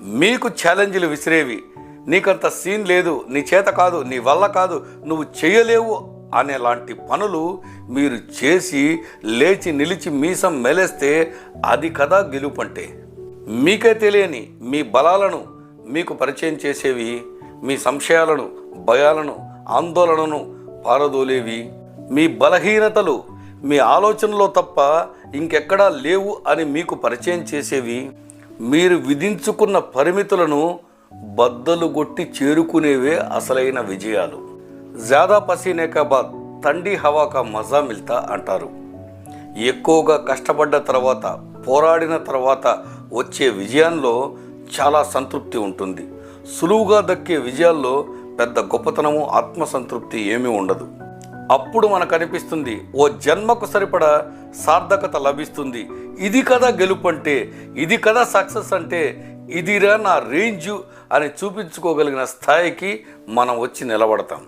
మీకు ఛాలెంజ్లు విసిరేవి, నీకంత సీన్ లేదు, నీ చేత కాదు, నీ వల్ల కాదు, నువ్వు చేయలేవు అనేలాంటి పనులు మీరు చేసి లేచి నిలిచి మీసం మెలేస్తే అది కదా గెలుపంటే. మీకే తెలియని మీ బలాలను మీకు పరిచయం చేసేవి, మీ సంశయాలను, భయాలను, ఆందోళనను పారదోలేవి, మీ బలహీనతలు మీ ఆలోచనలో తప్ప ఇంకెక్కడా లేవు అని మీకు పరిచయం చేసేవి, మీరు విధించుకున్న పరిమితులను బద్దలు కొట్టి చేరుకునేవే అసలైన విజయాలు. జ్యాదా పసీనే కా బాద్ ఠండీ హవా కా మజా మిల్తా అంటారు. ఎక్కువగా కష్టపడ్డ తర్వాత, పోరాడిన తర్వాత వచ్చే విజయంలో చాలా సంతృప్తి ఉంటుంది. సులువుగా దక్కే విజయాల్లో పెద్ద గొప్పతనము, ఆత్మసంతృప్తి ఏమీ ఉండదు. అప్పుడు మనకు అనిపిస్తుంది, ఓ జన్మకు సరిపడా సార్థకత లభిస్తుంది. ఇది కదా గెలుపంటే, ఇది కదా సక్సెస్ అంటే, ఇదిరా నా రేంజు అని చూపించుకోగలిగిన స్థాయికి మనం వచ్చి నిలబడతాం.